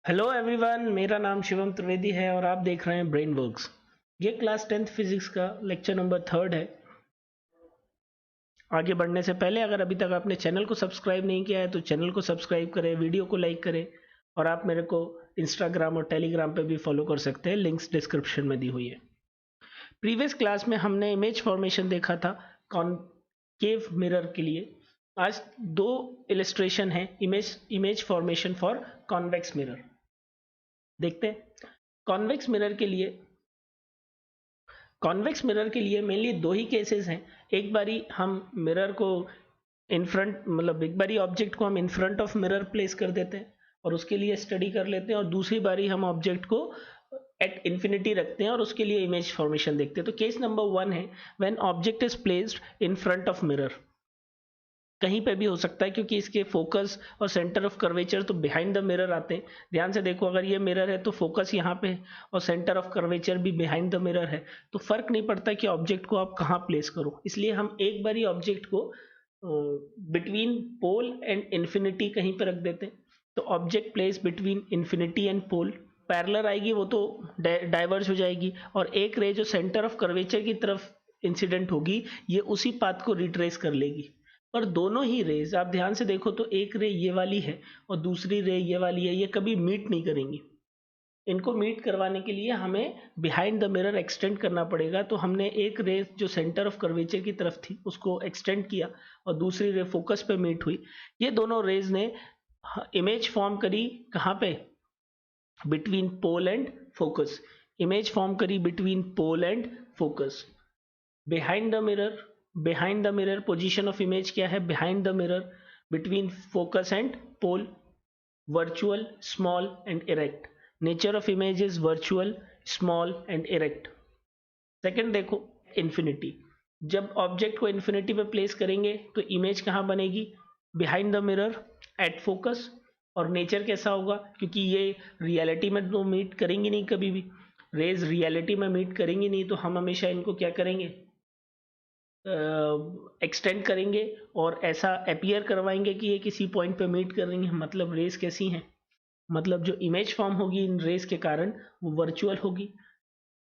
Hello everyone, मेरा नाम शिवम त्रिवेदी है और आप देख रहे हैं ब्रेन वर्क्स। ये क्लास 10th फिजिक्स का लेक्चर नंबर 3 है। आगे बढ़ने से पहले अगर अभी तक आपने चैनल को सब्सक्राइब नहीं किया है तो चैनल को सब्सक्राइब करें, वीडियो को लाइक करें और आप मेरे को इंस्टाग्राम और टेलीग्राम पे भी फॉलो कर सकते हैं, लिंक्स डिस्क्रिप्शन में दी हुई है। प्रीवियस क्लास में हमने इमेज फॉर्मेशन देखा था कॉनकेव मिरर के लिए। आज दो इलस्ट्रेशन है image formation for convex mirror. देखते हैं। कॉन्वेक्स मिरर के लिए मेनली दो ही केसेस हैं। एक बारी हम मिरर को इन फ्रंट मतलब एक बारी ऑब्जेक्ट को हम इन फ्रंट ऑफ मिरर प्लेस कर देते हैं और उसके लिए स्टडी कर लेते हैं, और दूसरी बारी हम ऑब्जेक्ट को एट इन्फिनिटी रखते हैं और उसके लिए इमेज फॉर्मेशन देखते हैं। तो केस नंबर 1 है when object is placed in front of mirror. कहीं पे भी हो सकता है क्योंकि इसके फोकस और सेंटर ऑफ कर्वेचर तो बिहाइंड द मिरर आते हैं। ध्यान से देखो, अगर ये मिरर है तो फोकस यहाँ पे है और सेंटर ऑफ कर्वेचर भी बिहाइंड द मिरर है, तो फर्क नहीं पड़ता कि ऑब्जेक्ट को आप कहाँ प्लेस करो। इसलिए हम एक बार ही ऑब्जेक्ट को बिटवीन पोल एंड इन्फिनिटी कहीं पर रख देते हैं। तो object place between infinity and pole, parallel आएगी वो तो डाइवर्ज हो जाएगी, और एक रे जो सेंटर ऑफ कर्वेचर की तरफ इंसिडेंट होगी ये उसी पाथ को रिट्रेस कर लेगी। पर दोनों ही रेज आप ध्यान से देखो तो एक रे ये वाली है और दूसरी रे ये वाली है, ये कभी मीट नहीं करेंगी। इनको मीट करवाने के लिए हमें बिहाइंड द मिरर एक्सटेंड करना पड़ेगा। तो हमने एक रे जो सेंटर ऑफ कर्वेचर की तरफ थी उसको एक्सटेंड किया और दूसरी रे फोकस पे मीट हुई। ये दोनों रेज ने इमेज फॉर्म करी कहाँ पे? Between pole and focus. Image form करी between pole and focus. Behind the mirror position of image क्या है? Behind the mirror between focus and pole, virtual, small and erect. Nature of image is virtual, small and erect. Second देखो, infinity. जब object को infinity पे place करेंगे तो image कहाँ बनेगी? Behind the mirror at focus. और नेचर कैसा होगा? क्योंकि ये रियलिटी में तो मीट करेंगी नहीं, कभी भी रेज रियलिटी में मीट करेंगी नहीं, तो हम हमेशा इनको क्या करेंगे? एक्सटेंड करेंगे और ऐसा अपियर करवाएंगे कि ये किसी पॉइंट पे मीट कर रही हैं। मतलब रेस कैसी हैं? मतलब जो इमेज फॉर्म होगी इन रेस के कारण वो वर्चुअल होगी।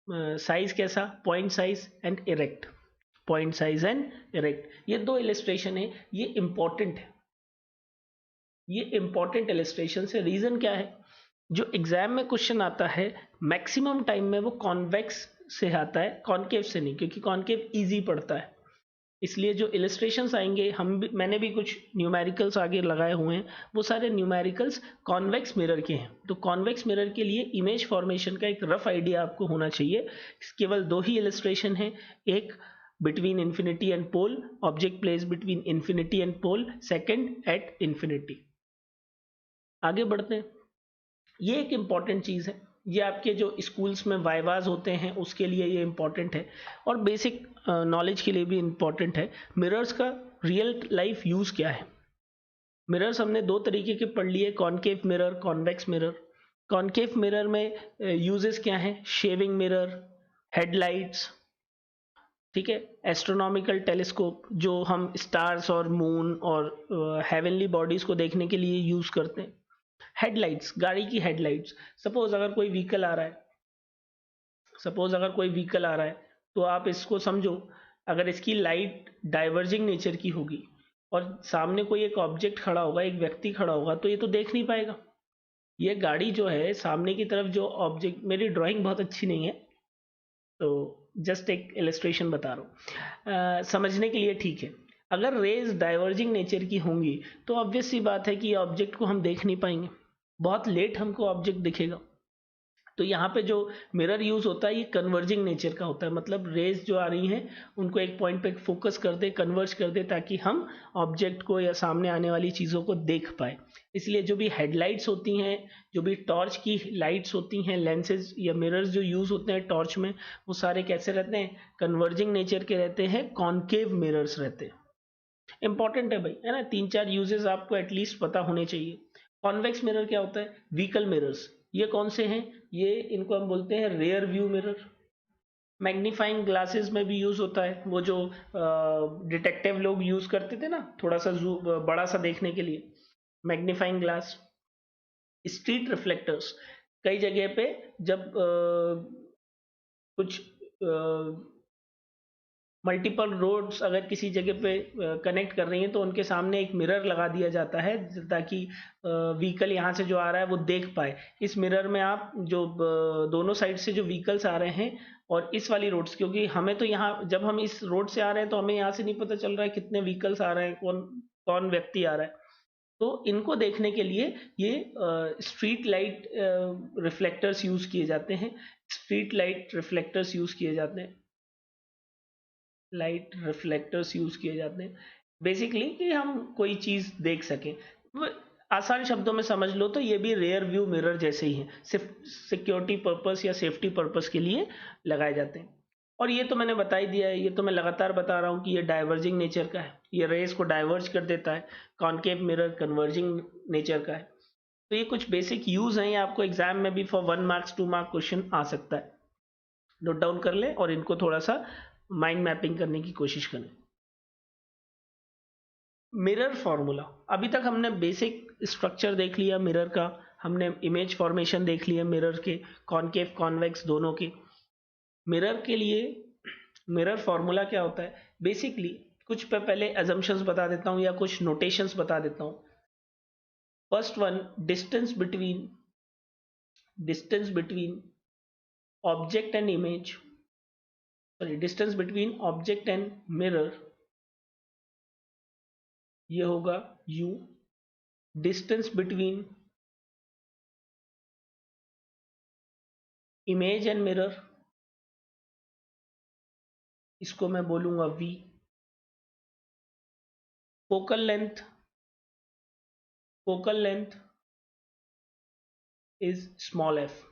साइज कैसा? Point size and erect. Point size and erect, ये दो इलिस्ट्रेशन है। ये इंपॉर्टेंट इलिस्ट्रेशन है। रीजन क्या है? जो एग्जाम में क्वेश्चन आता है मैक्सिमम टाइम में वो कॉन्वेक्स से आता है, कॉनकेव से नहीं, क्योंकि कॉनकेव इजी पड़ता है। इसलिए जो इलस्ट्रेशंस आएंगे मैंने भी कुछ न्यूमेरिकल्स आगे लगाए हुए हैं, वो सारे न्यूमेरिकल्स कॉन्वेक्स मिरर के हैं। तो कॉन्वेक्स मिरर के लिए इमेज फॉर्मेशन का एक रफ आइडिया आपको होना चाहिए। केवल दो ही इलस्ट्रेशन है, एक between infinity and pole, object place between infinity and pole, second at infinity. आगे बढ़ते हैं। ये एक इम्पॉर्टेंट चीज़ है, ये आपके जो स्कूल्स में वाइवाज होते हैं उसके लिए ये इम्पॉर्टेंट है और बेसिक नॉलेज के लिए भी इम्पॉर्टेंट है। मिरर्स का रियल लाइफ यूज़ क्या है? मिरर्स हमने दो तरीके के पढ़ लिए, concave mirror, convex mirror. Concave mirror में यूजेस क्या हैं? शेविंग मिरर, हेडलाइट्स, ठीक है, एस्ट्रोनॉमिकल टेलीस्कोप जो हम स्टार्स और मून और हेवनली बॉडीज को देखने के लिए यूज़ करते हैं। हेडलाइट्स, गाड़ी की हेडलाइट्स। सपोज अगर कोई व्हीकल आ रहा है तो आप इसको समझो, अगर इसकी लाइट डाइवर्जिंग नेचर की होगी और सामने कोई एक ऑब्जेक्ट खड़ा होगा, एक व्यक्ति खड़ा होगा, तो ये तो देख नहीं पाएगा। ये गाड़ी जो है सामने की तरफ जो ऑब्जेक्ट, मेरी ड्राइंग बहुत अच्छी नहीं है तो जस्ट एक इलस्ट्रेशन बता रहा हूँ समझने के लिए, ठीक है। अगर रेज डाइवर्जिंग नेचर की होंगी तो ऑब्वियस सी बात है कि ये ऑब्जेक्ट को हम देख नहीं पाएंगे, बहुत लेट हमको ऑब्जेक्ट दिखेगा। तो यहाँ पे जो मिरर यूज होता है ये कन्वर्जिंग नेचर का होता है, मतलब रेज जो आ रही हैं उनको एक पॉइंट पे फोकस कर दे, कन्वर्ज कर दे, ताकि हम ऑब्जेक्ट को या सामने आने वाली चीज़ों को देख पाए। इसलिए जो भी हेडलाइट्स होती हैं, जो भी टॉर्च की लाइट्स होती हैं, लेंसेज या मिरर्स जो यूज होते हैं टॉर्च में, वो सारे कैसे रहते हैं? कन्वर्जिंग नेचर के रहते हैं, कॉनकेव मिरर्स रहते हैं। इंपॉर्टेंट है भाई, है ना? 3-4 यूजेस आपको एटलीस्ट पता होने चाहिए। कॉन्वेक्स मिरर क्या होता है? Vehicle mirrors. ये कौन से हैं? ये इनको हम बोलते हैं rear view mirror. Magnifying glasses में भी यूज होता है, वो जो डिटेक्टिव लोग यूज करते थे ना, थोड़ा सा बड़ा सा देखने के लिए, मैग्नीफाइंग ग्लास। स्ट्रीट रिफ्लेक्टर्स, कई जगह पे जब कुछ मल्टीपल रोड्स अगर किसी जगह पे कनेक्ट कर रही हैं तो उनके सामने एक मिरर लगा दिया जाता है ताकि व्हीकल यहाँ से जो आ रहा है वो देख पाए। इस मिरर में आप जो दोनों साइड से जो व्हीकल्स आ रहे हैं और इस वाली रोड्स, क्योंकि हमें तो यहाँ जब हम इस रोड से आ रहे हैं तो हमें यहाँ से नहीं पता चल रहा है कितने व्हीकल्स आ रहे हैं, कौन कौन व्यक्ति आ रहा है, तो इनको देखने के लिए ये स्ट्रीट लाइट रिफ्लेक्टर्स यूज किए जाते हैं। स्ट्रीट लाइट रिफ्लेक्टर्स यूज किए जाते हैं, लाइट रिफ्लेक्टर्स यूज किए जाते हैं बेसिकली कि हम कोई चीज देख सकें। आसान शब्दों में समझ लो तो ये भी रेयर व्यू मिरर जैसे ही हैं, सिर्फ सिक्योरिटी पर्पस या सेफ्टी पर्पस के लिए लगाए जाते हैं। और ये तो मैंने बता ही दिया है, ये तो मैं लगातार बता रहा हूँ कि ये डाइवर्जिंग नेचर का है, ये रेस को डाइवर्ज कर देता है। कॉनकेव मिरर कन्वर्जिंग नेचर का है। तो ये कुछ बेसिक यूज हैं, ये आपको एग्जाम में भी फॉर 1 मार्क्स 2 मार्क क्वेश्चन आ सकता है। नोट डाउन कर लें और इनको थोड़ा सा माइंड मैपिंग करने की कोशिश करें। मिरर फॉर्मूला, अभी तक हमने बेसिक स्ट्रक्चर देख लिया मिरर का, हमने इमेज फॉर्मेशन देख लिया मिरर के, कॉनकेव कॉन्वेक्स दोनों के। मिरर के लिए मिरर फॉर्मूला क्या होता है बेसिकली, कुछ पे पहले अजम्पशंस बता देता हूँ या कुछ नोटेशंस बता देता हूँ। First one, distance between object and image, sorry distance between object and mirror, ये होगा u। Distance between image and mirror, इसको मैं बोलूंगा v। Focal length is small f।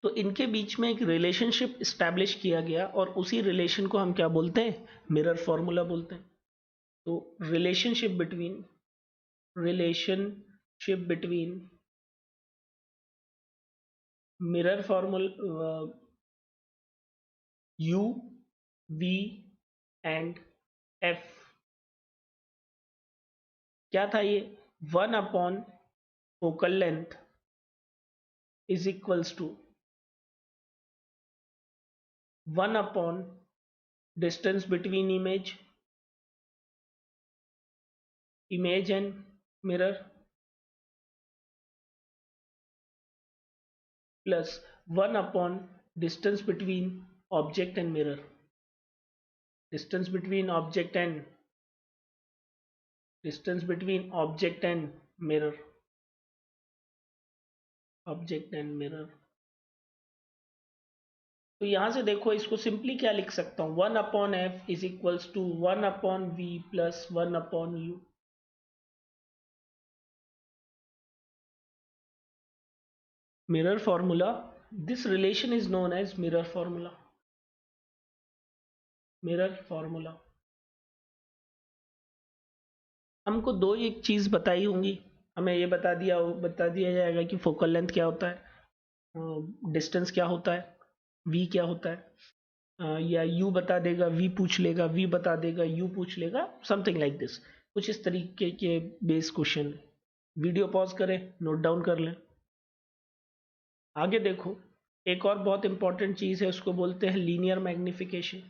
तो इनके बीच में एक रिलेशनशिप स्टैब्लिश किया गया और उसी रिलेशन को हम क्या बोलते हैं, मिरर फॉर्मूला बोलते हैं। तो relationship between mirror formula u, v and f क्या था, ये 1 upon focal length is equals to 1 upon distance between image and mirror plus 1 upon distance between object and mirror. Distance between object and mirror, object and mirror. तो यहां से देखो इसको simply क्या लिख सकता हूं, 1 upon f is equals to 1 upon v plus 1 upon u. Mirror formula, this relation is known as mirror formula. हमको दो एक चीज बताई होंगी, हमें ये बता दिया जाएगा कि फोकल लेंथ क्या होता है, डिस्टेंस क्या होता है, v क्या होता है, या u बता देगा, v पूछ लेगा, v बता देगा, u पूछ लेगा, समथिंग लाइक दिस। कुछ इस तरीके के बेस क्वेश्चन। वीडियो पॉज करें, नोट डाउन कर लें। आगे देखो, एक और बहुत इंपॉर्टेंट चीज है, उसको बोलते हैं लीनियर मैग्निफिकेशन।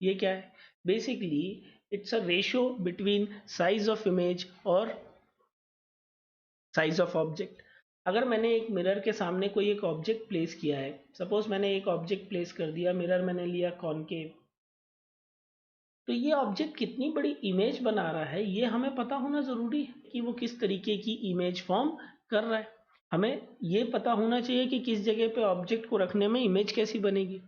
ये क्या है basically, it's a ratio between size of image और साइज ऑफ ऑब्जेक्ट। अगर मैंने एक मिरर के सामने कोई एक ऑब्जेक्ट प्लेस किया है, सपोज मैंने एक ऑब्जेक्ट प्लेस कर दिया, मिरर मैंने लिया कॉनकेव, तो ये ऑब्जेक्ट कितनी बड़ी इमेज बना रहा है ये हमें पता होना जरूरी है कि वो किस तरीके की इमेज फॉर्म कर रहा है। हमें ये पता होना चाहिए कि किस जगह पे ऑब्जेक्ट को रखने में इमेज कैसी बनेगी,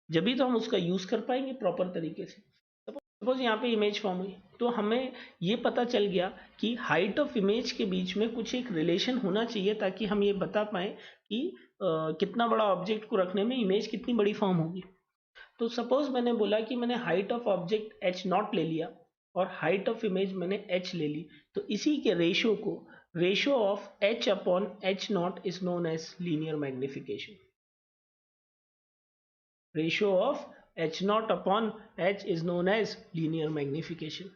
जब भी तो हम उसका यूज कर पाएंगे प्रॉपर तरीके से। सपोज यहाँ पे इमेज फॉर्म हुई, तो हमें ये पता चल गया कि हाइट ऑफ इमेज के बीच में कुछ एक रिलेशन होना चाहिए ताकि हम ये बता पाए कि कितना बड़ा ऑब्जेक्ट को रखने में इमेज कितनी बड़ी फॉर्म होगी। तो सपोज मैंने बोला कि मैंने हाइट ऑफ ऑब्जेक्ट h0 ले लिया और हाइट ऑफ इमेज मैंने h ले ली, तो इसी के ratio of h upon h0 is known as linear magnification. Ratio of h not upon h is known as linear magnification.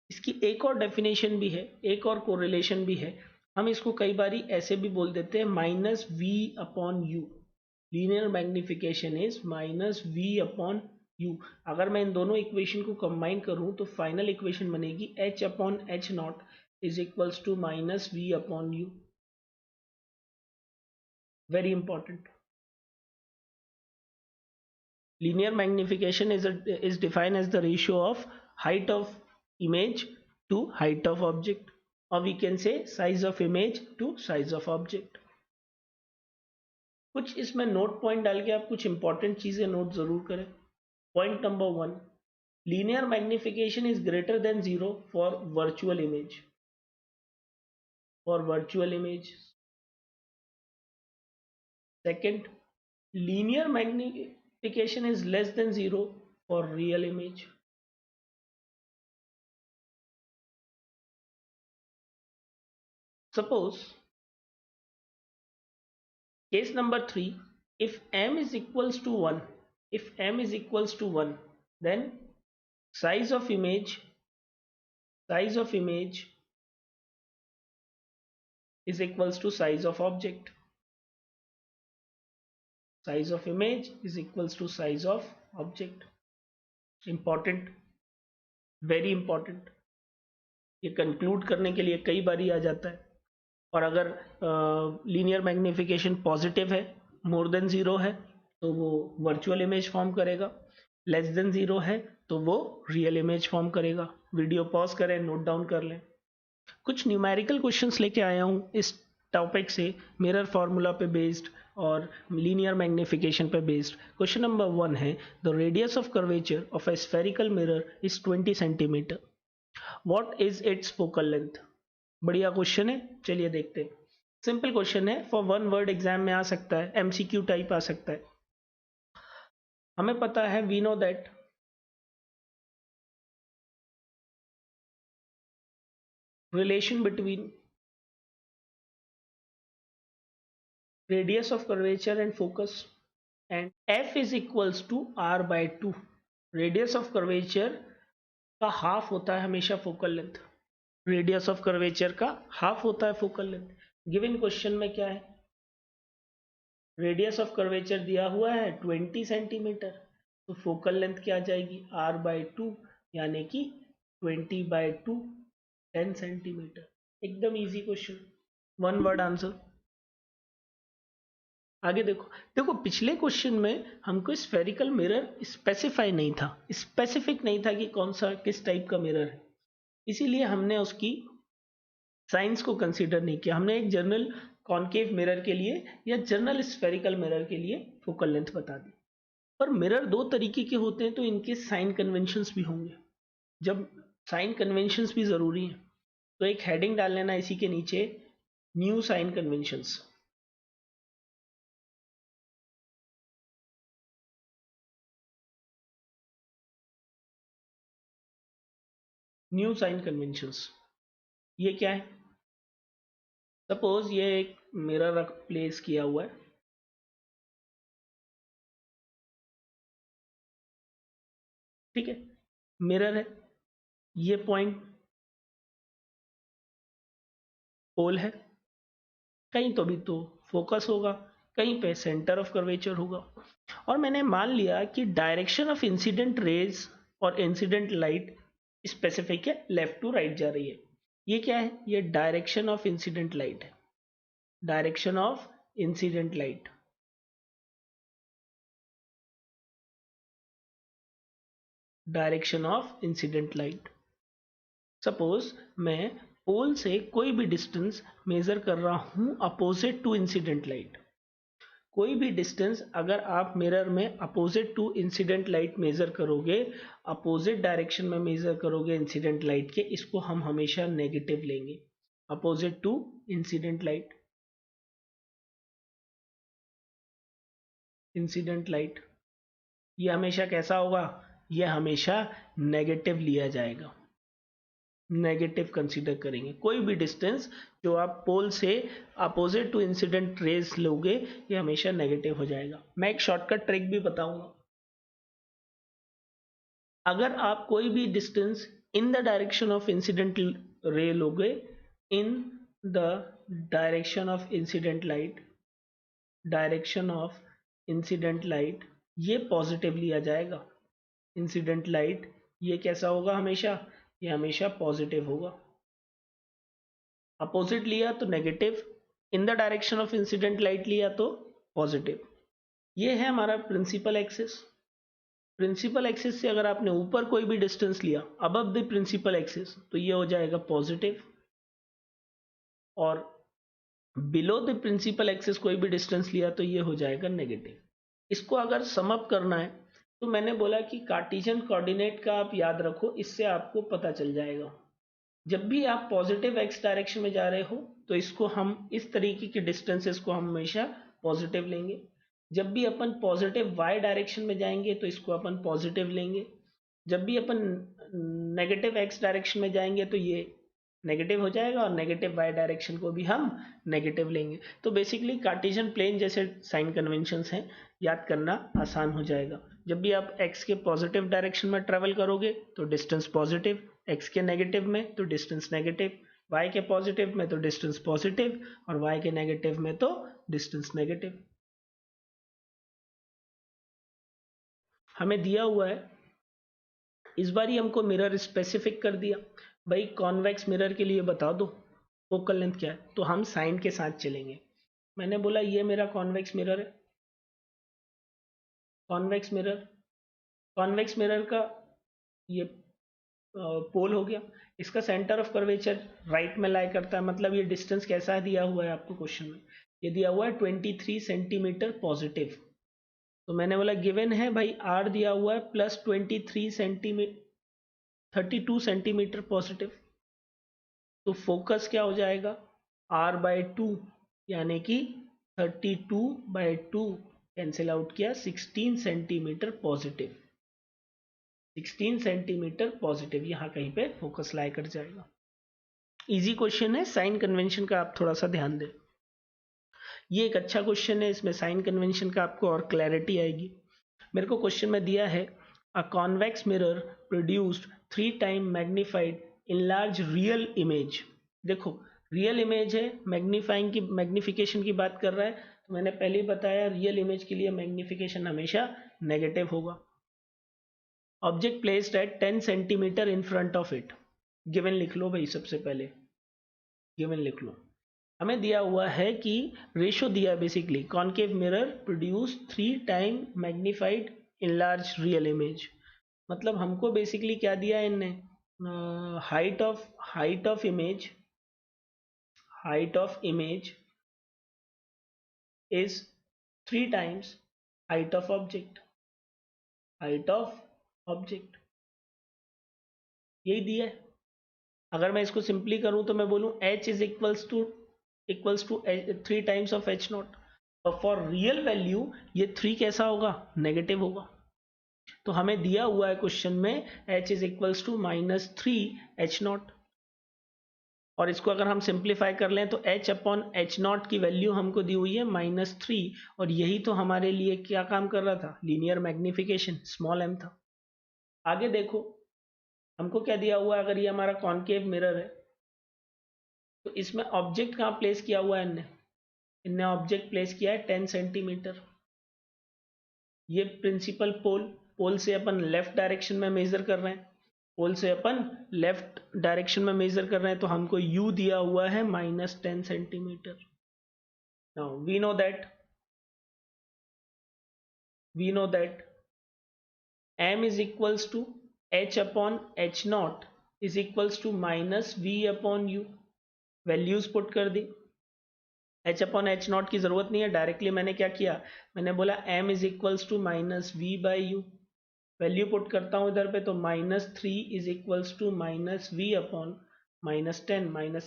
इसकी एक और डेफिनेशन भी है, एक और कोरिलेशन भी है, हम इसको कई बारी ऐसे भी बोल देते हैं minus v upon u. Linear magnification is minus v upon u. अगर मैं इन दोनों इक्वेशन को कंबाइन करूं तो फाइनल इक्वेशन बनेगी h upon h not is equals to minus v upon u. Very important. Linear magnification is defined as the ratio of height of image to height of object, or we can say size of image to size of object. कुछ इसमें note point डाल के आप कुछ important चीजें note जरूर करें। Point number 1, linear magnification is greater than 0 for virtual image. For virtual image. Second, linear magnification is less than 0 for real image. Suppose case number 3, if m is equals to 1, if m is equals to 1, then size of image is equals to size of object. Size of image is equals to size of object. Important, very important. ये conclude करने के लिए कई बारी आ जाता है। और अगर लीनियर मैग्निफिकेशन पॉजिटिव है, मोर देन 0 है, तो वो वर्चुअल इमेज फॉर्म करेगा, लेस देन 0 है तो वो रियल इमेज फॉर्म करेगा। वीडियो पॉज करें, नोट डाउन कर लें। कुछ न्यूमेरिकल क्वेश्चंस लेके आया हूँ इस टॉपिक से, मिरर फार्मूला पे बेस्ड और लीनियर मैग्निफिकेशन पे बेस्ड। क्वेश्चन नंबर 1 है, the radius of curvature of A spherical mirror is 20 centimetre. What is it's focal length? बढ़िया क्वेश्चन है, चलिए देखते हैं। सिंपल क्वेश्चन है, फॉर वन वर्ड एग्जाम में आ सकता है, एमसीक्यू टाइप आ सकता है। हमें पता है, we know that relation between radius of curvature and focus and f is equals to r by 2। Radius of curvature का हाफ होता है हमेशा focal length. Radius of curvature का हाफ होता है फोकल लेंथ। गिवन क्वेश्चन में क्या है, रेडियस ऑफ कर्वेचर दिया हुआ है 20 सेंटीमीटर, तो फोकल लेंथ क्या आ जाएगी, r बाई 2, यानी कि 20/2 10 सेंटीमीटर। एकदम easy question, one word answer. आगे देखो, देखो पिछले क्वेश्चन में हमको स्फेरिकल मिरर स्पेसिफाई नहीं था, स्पेसिफिक नहीं था कि कौन सा किस टाइप का मिरर है, इसीलिए हमने उसकी साइंस को कंसीडर नहीं किया। हमने एक जनरल कॉनकेव मिरर के लिए या जनरल स्फेरिकल मिरर के लिए फोकल लेंथ बता दी। पर मिरर दो तरीके के होते हैं तो इनके साइन कन्वेंशंस भी होंगे। जब साइन कन्वेंशंस भी जरूरी हैं तो एक हेडिंग डाल लेना इसी के नीचे, new sign conventions. New sign conventions ये क्या है? सपोज ये एक मिरर प्लेस किया हुआ है, ठीक है, मिरर है, ये पॉइंट पोल है, कहीं तो भी तो फोकस होगा, कहीं पे सेंटर ऑफ कर्वेचर होगा। और मैंने मान लिया कि डायरेक्शन ऑफ इंसिडेंट रेज और इंसिडेंट लाइट स्पेसिफिक है, लेफ्ट टू राइट जा रही है। ये क्या है? ये डायरेक्शन ऑफ इंसिडेंट लाइट है, direction of incident light. Direction of incident light. Suppose मैं पोल से कोई भी डिस्टेंस मेजर कर रहा हूं अपोजिट टू इंसिडेंट लाइट। कोई भी डिस्टेंस अगर आप मिरर में opposite to incident light measure करोगे, अपोजिट डायरेक्शन में मेजर करोगे इंसिडेंट लाइट के, इसको हम हमेशा नेगेटिव लेंगे। Opposite to incident light, incident light ये हमेशा कैसा होगा? ये हमेशा नेगेटिव लिया जाएगा, नेगेटिव कंसीडर करेंगे। कोई भी डिस्टेंस जो आप पोल से अपोजिट टू इंसिडेंट रेज लोगे, ये हमेशा नेगेटिव हो जाएगा। मैं एक शॉर्टकट ट्रिक भी बताऊंगा। अगर आप कोई भी distance in the direction of incident ray लोगे, in the direction of incident light, ये पॉजिटिव लिया जाएगा। इंसिडेंट लाइट ये कैसा होगा हमेशा, ये हमेशा पॉजिटिव होगा। अपोजिट लिया तो negative, in the direction of incident light लिया तो पॉजिटिव। ये है हमारा प्रिंसिपल एक्सिस। प्रिंसिपल एक्सिस से अगर आपने ऊपर कोई भी डिस्टेंस लिया अबव द प्रिंसिपल एक्सिस तो ये हो जाएगा पॉजिटिव, और बिलो द प्रिंसिपल एक्सिस कोई भी डिस्टेंस लिया तो ये हो जाएगा नेगेटिव। इसको अगर सम अप करना है तो मैंने बोला कि कार्टेशियन कोऑर्डिनेट का आप याद रखो, इससे आपको पता चल जाएगा। जब भी आप पॉजिटिव एक्स डायरेक्शन में जा रहे हो तो इसको हम इस तरीके के डिस्टेंसेस को हम हमेशा पॉजिटिव लेंगे। जब भी अपन पॉजिटिव वाई डायरेक्शन में जाएंगे तो इसको अपन पॉजिटिव लेंगे। जब भी अपन नेगेटिव एक्स डायरेक्शन में जाएंगे तो ये नेगेटिव हो जाएगा, और नेगेटिव वाई डायरेक्शन को भी हम नेगेटिव लेंगे। तो बेसिकली कार्टेशियन प्लेन जैसे साइन कन्वेंशंस हैं, याद करना आसान हो जाएगा। जब भी आप एक्स के पॉजिटिव डायरेक्शन में ट्रेवल करोगे तो डिस्टेंस पॉजिटिव, एक्स के नेगेटिव में तो डिस्टेंस नेगेटिव, वाई के पॉजिटिव में तो डिस्टेंस पॉजिटिव, और वाई के नेगेटिव में तो डिस्टेंस नेगेटिव। हमें दिया हुआ है, इस बार ही हमको मिरर स्पेसिफिक कर दिया, भाई कॉन्वेक्स मिरर के लिए बता दो फोकल लेंथ क्या है, तो हम साइन के साथ चलेंगे। मैंने बोला ये मेरा कॉन्वेक्स मिरर है। कॉन्वेक्स मिरर का ये पोल हो गया, इसका सेंटर ऑफ कर्वेचर राइट में लाई करता है, मतलब ये डिस्टेंस कैसा दिया हुआ है आपको क्वेश्चन में, ये दिया हुआ है 23 सेंटीमीटर पॉजिटिव। तो मैंने बोला गिवन है भाई आर दिया हुआ है प्लस 23 सेंटीमीटर 32 सेंटीमीटर पॉजिटिव, तो फोकस क्या हो जाएगा r/2, यानी कि 32/2 कैंसिल आउट किया, 16 सेंटीमीटर पॉजिटिव। 16 सेंटीमीटर पॉजिटिव यहाँ कहीं पे फोकस लाई कर जाएगा। इजी क्वेश्चन है, साइन कन्वेंशन का आप थोड़ा सा ध्यान दें। ये एक अच्छा क्वेश्चन है, इसमें साइन कन्वेंशन का आपको और क्लैरिटी आएगी। मेरे को क्वेश्चन में दिया है a convex mirror produced 3 time magnified enlarge real image. देखो रियल इमेज है, मैग्निफिकेशन की बात कर रहा है, तो मैंने पहले ही बताया रियल इमेज के लिए मैग्निफिकेशन हमेशा नेगेटिव होगा। Object placed at 10 centimetre in front of it. Given लिख लो भाई, सबसे पहले गिवन लिख लो। हमें दिया हुआ है कि रेशो दिया basically concave mirror produce 3 time magnified enlarge real image. मतलब हमको बेसिकली क्या दिया है इनने, height of image is 3 times height of object, यही दिया है। अगर मैं इसको सिंपली करूं तो मैं बोलूं h is equals to 3 times of h not, और फॉर रियल वैल्यू ये 3 कैसा होगा, नेगेटिव होगा। तो हमें दिया हुआ है क्वेश्चन में h is equals to -3 h not, और इसको अगर हम सिंप्लीफाई कर लें तो h/h0 की वैल्यू हमको दी हुई है -3, और यही तो हमारे लिए क्या काम कर रहा था, लीनियर मैग्निफिकेशन स्मॉल m था। आगे देखो हमको क्या दिया हुआ है, अगर ये हमारा कॉन्केव मिरर है तो इसमें ऑब्जेक्ट कहाँ प्लेस किया हुआ है इनने ऑब्जेक्ट प्लेस किया है 10 सेंटीमीटर। ये प्रिंसिपल पोल से अपन लेफ्ट डायरेक्शन में मेजर कर रहे हैं, पोल से अपन लेफ्ट डायरेक्शन में मेजर कर रहे हैं, तो हमको u दिया हुआ है -10 centimetre. Now we know that m is equals to h/h0 is equals to -v/u। Values put कर दी, h/h0 की जरूरत नहीं है, डायरेक्टली मैंने क्या किया, मैंने बोला m is equals to -v/u। Value put करता हूं इधर पे, तो -3 is equals to -v/-10, minus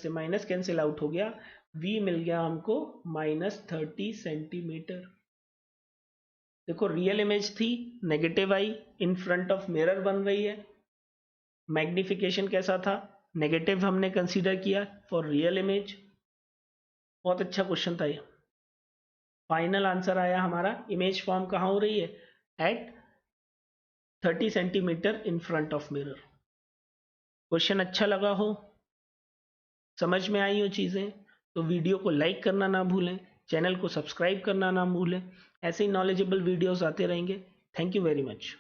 से माइनस कैंसिल आउट हो गया, v मिल गया हमको -30 सेंटीमीटर। देखो रियल इमेज थी, नेगेटिव आई, इन फ्रंट ऑफ मिरर बन रही है, मैग्निफिकेशन कैसा था, नेगेटिव हमने कंसीडर किया फॉर रियल इमेज। बहुत अच्छा क्वेश्चन था ये। फाइनल आंसर आया हमारा, इमेज फॉर्म कहाँ हो रही है, at 30 centimetre in front of mirror. Question अच्छा लगा हो, समझ में आई हो चीज़ें, तो वीडियो को लाइक करना ना भूलें, चैनल को सब्सक्राइब करना ना भूलें। ऐसे ही नॉलेजेबल वीडियोस आते रहेंगे। Thank you very much.